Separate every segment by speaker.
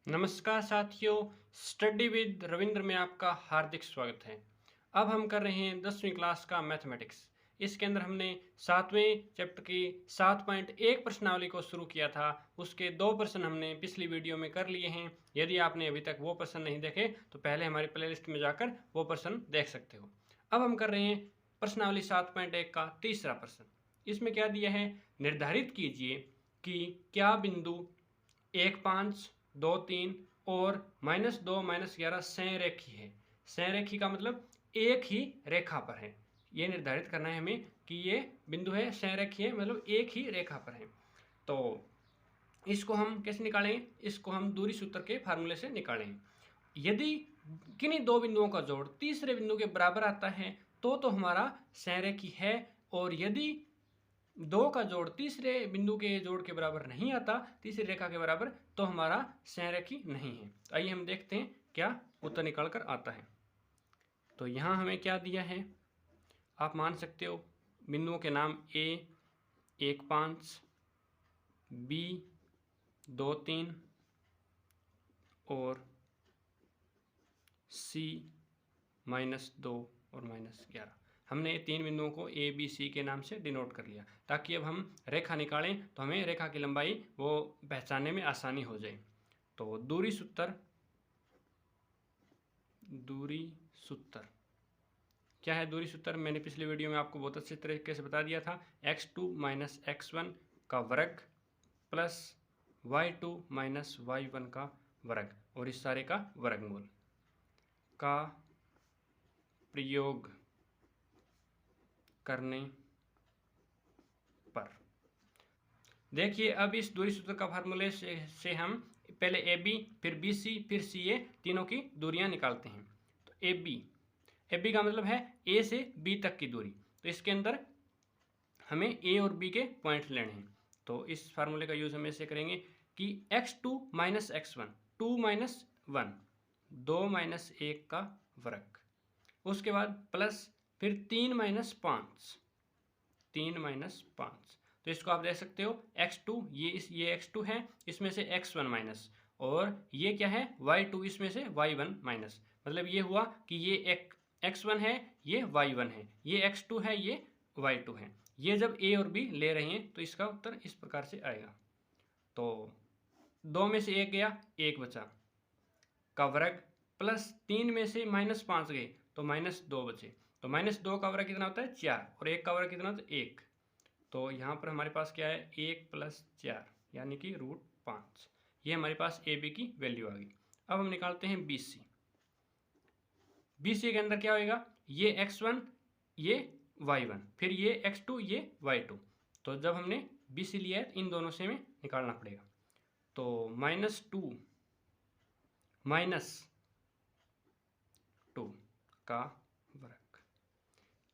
Speaker 1: नमस्कार साथियों, study with Ravindra में आपका हार्दिक स्वागत है। अब हम कर रहे हैं 10वीं क्लास का मैथमेटिक्स। इसके अंदर हमने 7वें चैप्टर की 7.1 प्रश्नावली को शुरू किया था। उसके 2 प्रश्न हमने पिछली वीडियो में कर लिए हैं। यदि आपने अभी तक वो प्रश्न नहीं देखे तो पहले हमारी प्लेलिस्ट में जाकर वो प्रश्न देख सकते हो। अब हम कर रहे हैं प्रश्नावली 7.1 का तीसरा प्रश्न। इसमें क्या दिया है, निर्धारित कीजिए कि क्या बिंदु 1, 5, 2, 3 और -2, -11 संरेखी है। संरेखी का मतलब एक ही रेखा पर है। ये निर्धारित करना है हमें कि ये बिंदु है संरेखी है, मतलब एक ही रेखा पर है। तो इसको हम कैसे निकालेंगे? इसको हम दूरी सूत्र के फार्मूले से निकालेंगे। यदि किन्हीं दो बिंदुओं का जोड़ तीसरे बिंदु के बराबर आता है तो हमारा संरेखी है, और यदि दो का जोड़ तीसरे बिंदु के जोड़ के बराबर नहीं आता, तीसरी रेखा के बराबर, तो हमारा संरेखी नहीं है। तो आइए हम देखते हैं क्या उत्तर निकल कर आता है। तो यहाँ हमें क्या दिया है, आप मान सकते हो बिंदुओं के नाम A 1, 5, B 2, 3 और C -2 और -11। हमने तीन बिंदुओं को A, B, C के नाम से डिनोट कर लिया, ताकि अब हम रेखा निकालें तो हमें रेखा की लंबाई वो पहचानने में आसानी हो जाए। तो दूरी सूत्र क्या है? दूरी सूत्र मैंने पिछले वीडियो में आपको बहुत अच्छे तरीके से बता दिया था। x2 - x1 का वर्ग प्लस y2 - y1 का वर्ग और इस सारे का वर्गमूल का प्रयोग करने पर। देखिए, अब इस दूरी सूत्र का फार्मूले से हम पहले ए बी, फिर बी सी, फिर सी ए तीनों की दूरियां निकालते हैं। तो ए बी का मतलब है ए से बी तक की दूरी। तो इसके अंदर हमें ए और बी के पॉइंट लेने हैं। तो इस फार्मूले का यूज हम ऐसे करेंगे कि x2 - x1, 2 - 1, 2 - 1 का वर्ग, उसके बाद प्लस फिर 3 - 5, 3 - 5। तो इसको आप देख सकते हो x2, ये x2 है, इसमें से x1 माइनस, और ये क्या है y2, इसमें से y1 माइनस। मतलब ये हुआ कि ये x1 है, ये y1 है, ये x2 है, ये y2 है। ये जब a और b ले रहे हैं तो इसका उत्तर इस प्रकार से आएगा। तो 2 में से 1 गया, 1 बचा का वर्ग, प्लस 3 में से -5 गए तो -2 बचे। तो -2 का वर्ग कितना होता है? 4, और 1 का वर्ग कितना होता है? 1। तो यहाँ पर हमारे पास क्या है? 1 + 4 यानी कि √5। ये हमारे पास ए बी की वैल्यू आ गई। अब हम निकालते हैं बी सी। बी सी के अंदर क्या होएगा? ये x1, ये y1, फिर ये x2, ये y2। तो जब हमने बी सी लिया है इन दोनों से हमें निकालना पड़ेगा। तो -2 -2 का वर्ग।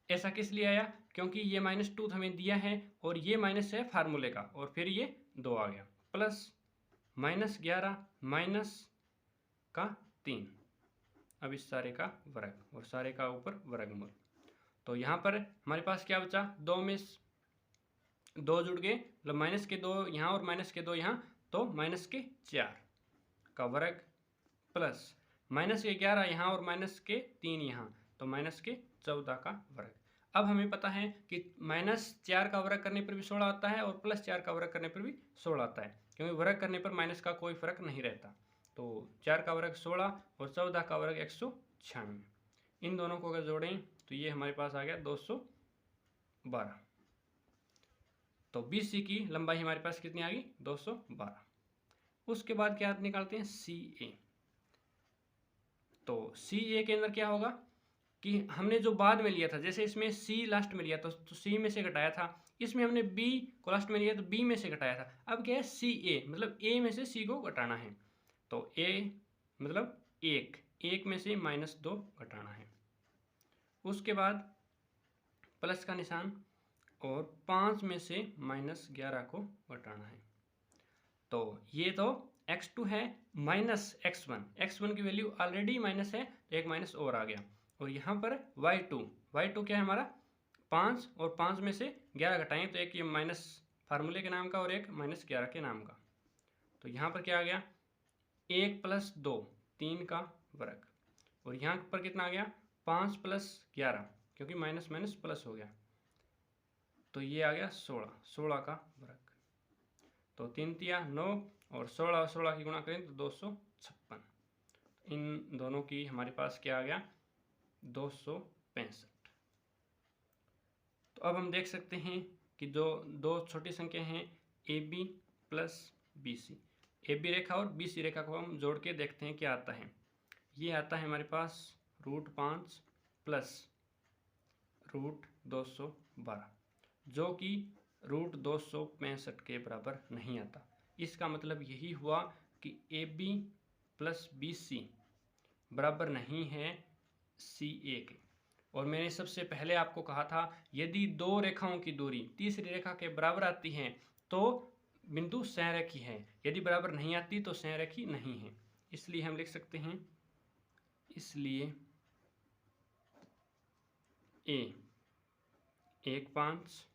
Speaker 1: ऐसा किस लिए आया? क्योंकि ये -2 हमें दिया है और ये माइनस है फार्मूले का, और फिर ये 2 आ गया, प्लस -11 माइनस का 3। अब इस सारे का वर्ग और सारे का ऊपर वर्गमूल। तो यहाँ पर हमारे पास क्या बचा? 2 में 2 जुड़ गए, मतलब माइनस के 2 यहाँ और माइनस के 2 यहाँ, तो -4 का वर्ग, प्लस -11 यहाँ और -3 यहाँ, तो -14 का वर्ग। अब हमें पता है कि -4 का वर्ग करने पर भी 16 आता है और +4 का वर्ग करने पर भी 16 आता है, क्योंकि वर्ग करने पर माइनस का कोई फर्क नहीं रहता। तो 4 का वर्ग 16 और 14 का वर्ग 196। इन दोनों को अगर जोड़ें तो ये हमारे पास आ गया 212। तो बी सी की लंबाई हमारे पास कितनी आ गई? 212। उसके बाद क्या निकालते हैं? सी ए। तो सी ए के अंदर क्या होगा कि हमने जो बाद में लिया था, जैसे इसमें सी लास्ट में लिया था तो सी में से घटाया था, इसमें हमने बी को लास्ट में लिया तो बी में से घटाया था। अब क्या है? सी ए, मतलब ए में से सी को घटाना है। तो ए मतलब 1 में से -2 घटाना है। उसके बाद प्लस का निशान, और 5 में से -11 को घटाना है। तो ये तो x2 है -x1 की वैल्यू ऑलरेडी माइनस है, तो एक माइनस और आ गया। और यहाँ पर y2 क्या है हमारा? 5, और 5 में से 11 घटाएं तो एक ये माइनस फार्मूले के नाम का और एक -11 के नाम का। तो यहाँ पर क्या आ गया? 1 + 2 3 का वर्ग, और यहाँ पर कितना आ गया 5 + 11, क्योंकि माइनस माइनस प्लस हो गया, तो ये आ गया 16 का वर्ग। तो 3 तिया 9 और 16 की गुणा करें तो 256। इन दोनों की हमारे पास क्या आ गया 265। तो अब हम देख सकते हैं कि जो दो छोटी संख्या हैं AB + BC, AB रेखा और BC रेखा को हम जोड़ के देखते हैं क्या आता है। ये आता है हमारे पास √5 + √212, जो कि √265 के बराबर नहीं आता। इसका मतलब यही हुआ कि AB + BC बराबर नहीं है CA के। और मैंने सबसे पहले आपको कहा था यदि दो रेखाओं की दूरी तीसरी रेखा के बराबर आती है तो बिंदु संरेखी है, यदि बराबर नहीं आती तो संरेखी नहीं है। इसलिए हम लिख सकते हैं, इसलिए A 1,5,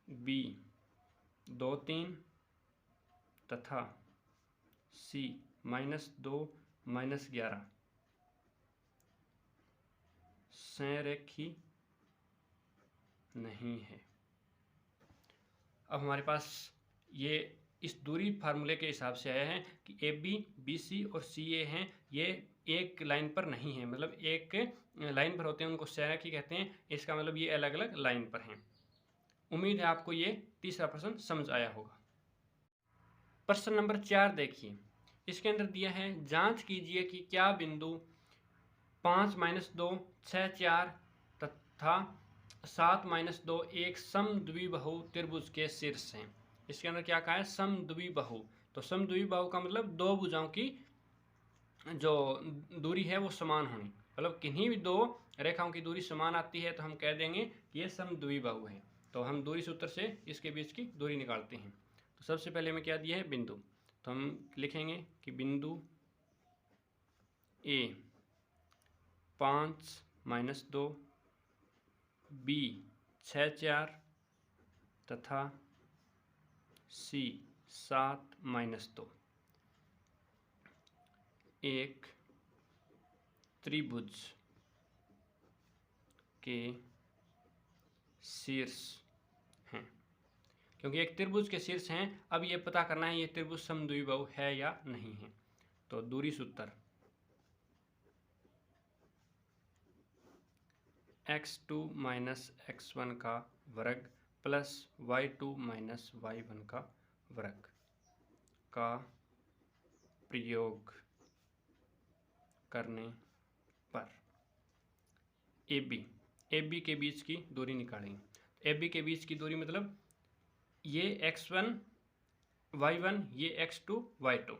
Speaker 1: B 2,3 तथा C -2 -11 संरेखी नहीं है। अब हमारे पास ये इस दूरी फार्मूले के हिसाब से आया है कि AB, BC और CA हैं, ये एक लाइन पर नहीं है, मतलब एक लाइन पर होते हैं उनको संरेखी कहते हैं। इसका मतलब ये अलग अलग लाइन पर हैं। उम्मीद है आपको ये तीसरा प्रश्न समझ आया होगा। प्रश्न नंबर 4 देखिए, इसके अंदर दिया है जांच कीजिए कि क्या बिंदु 5 - 2 6 4 तथा 7 - 2 एक समद्विबाहु त्रिभुज के शीर्ष हैं। इसके अंदर क्या कहा है समद्विबाहु, तो समद्विबाहु का मतलब दो भुजाओं की जो दूरी है वो समान होनी, मतलब किन्हीं भी दो रेखाओं की दूरी समान आती है तो हम कह देंगे ये समद्विबाहु है। तो हम दूरी सूत्र से इसके बीच की दूरी निकालते हैं। तो सबसे पहले हमें क्या दिया है बिंदु, तो हम लिखेंगे कि बिंदु A 5 - 2, B 6 4 तथा C 7 - 2 एक त्रिभुज के शीर्ष हैं। क्योंकि एक त्रिभुज के शीर्ष हैं, अब ये पता करना है ये त्रिभुज समद्विबाहु है या नहीं है। तो दूरी सूत्र x2 - x1 का वर्ग प्लस y2 - y1 का वर्ग का प्रयोग करने पर AB के बीच की दूरी निकालेंगे। AB के बीच की दूरी मतलब ये x1 y1 ये x2 y2।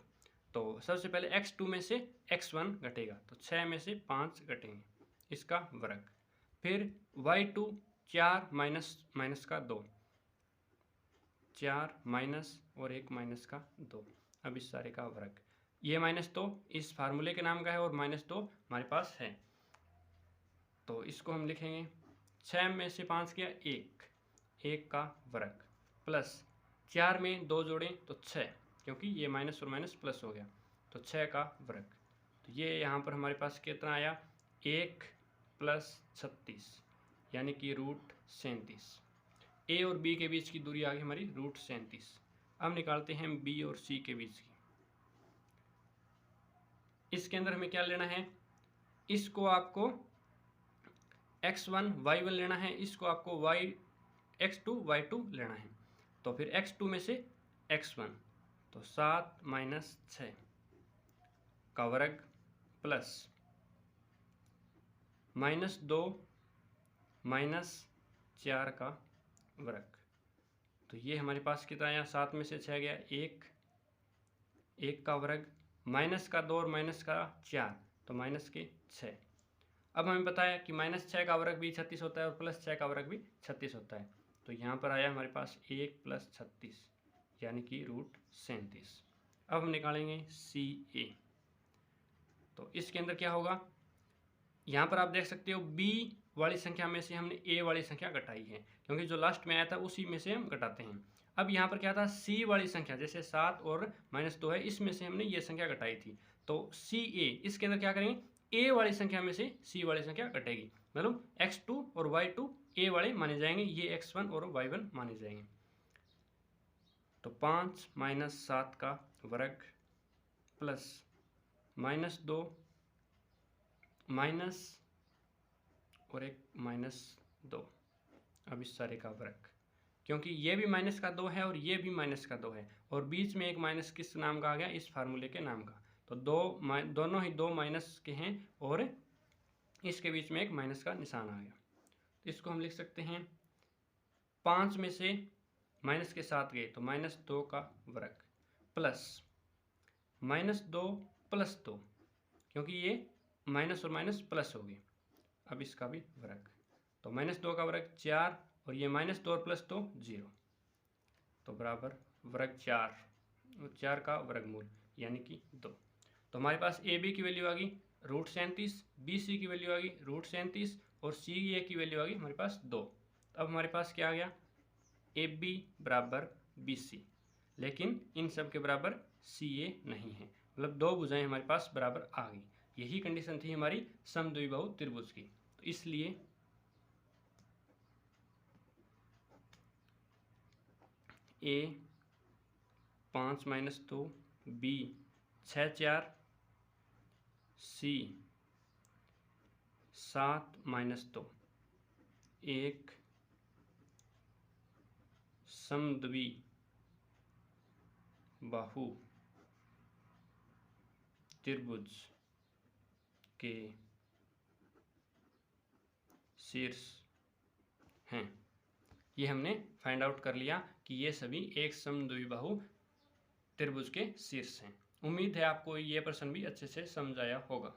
Speaker 1: तो सबसे पहले x2 में से x1 घटेगा तो 6 में से 5 घटेंगे, इसका वर्ग। फिर y2 4 माइनस का 2, 4 माइनस और 1 माइनस का 2, अब इस सारे का वर्ग। ये -2 इस फार्मूले के नाम का है और -2 हमारे पास है, तो इसको हम लिखेंगे 6 में से 5 किया 1 का वर्ग प्लस 4 में 2 जोड़ें तो 6, क्योंकि ये माइनस और माइनस प्लस हो गया तो 6 का वर्ग। तो ये यहाँ पर हमारे पास कितना आया 1 + 36 यानी कि √37। A और B के बीच की दूरी आ गई हमारी √37। अब निकालते हैं B और C के बीच की। इसके अंदर हमें क्या लेना है, इसको आपको x1 y1 लेना है, इसको आपको x2 y2 लेना है। तो फिर x2 में से x1 तो 7 - 6 का वर्ग प्लस -2 - 4 का वर्ग। तो ये हमारे पास कितना आया 7 में से 6 गया 1 का वर्ग माइनस का 2 और माइनस का 4 तो माइनस के 6। अब हमें पता है कि -6 का वर्ग भी 36 होता है और +6 का वर्ग भी 36 होता है। तो यहाँ पर आया हमारे पास 1 + 36 यानी कि √37। अब हम निकालेंगे CA। तो इसके अंदर क्या होगा, यहाँ पर आप देख सकते हो B वाली संख्या में से हमने A वाली संख्या घटाई है, क्योंकि जो लास्ट में आया था उसी में से हम घटाते हैं। अब यहाँ पर क्या था, सी वाली संख्या, जैसे 7 और -2 है, इसमें से हमने ये संख्या घटाई थी, तो सी ए, इसके अंदर क्या करेंगे, ए वाली संख्या में से सी वाली संख्या घटेगी, मतलब x2 और y2 ए वाले माने जाएंगे, ये x1 और y1 माने जाएंगे। तो 5 - 7 का वर्ग प्लस -2 माइनस और एक -2, अब इस सारे का वर्ग, क्योंकि ये भी -2 है और ये भी -2 है, और बीच में एक माइनस किस नाम का आ गया, इस फार्मूले के नाम का, तो दोनों ही दो माइनस के हैं और इसके बीच में एक माइनस का निशान आ गया। तो इसको हम लिख सकते हैं 5 में से माइनस के साथ गए तो -2 का वर्ग प्लस -2 + 2, क्योंकि ये माइनस और माइनस प्लस हो गए, अब इसका भी वर्ग, तो -2 का वर्ग 4 और ये -2 और +2 0, तो बराबर वर्ग 4 और 4 का वर्गमूल यानी कि 2। तो हमारे पास ए बी की वैल्यू आ गई √37, बी सी की वैल्यू आ गई √37 और सी ए की वैल्यू आ गई हमारे पास 2। अब हमारे पास क्या आ गया, ए बी बराबर बी सी, लेकिन इन सब के बराबर सी ए नहीं है, मतलब दो भुजाएं हमारे पास बराबर आ गई। यही कंडीशन थी हमारी समद्विबाहु त्रिभुज की, तो इसलिए ए 5 - 2, बी 6 4, सी 7 - 2 एक समद्विबाहु त्रिभुज के शीर्ष हैं। ये हमने फाइंड आउट कर लिया कि ये सभी एक समद्विबाहु त्रिभुज के शीर्ष हैं। उम्मीद है आपको ये प्रश्न भी अच्छे से समझ आया होगा।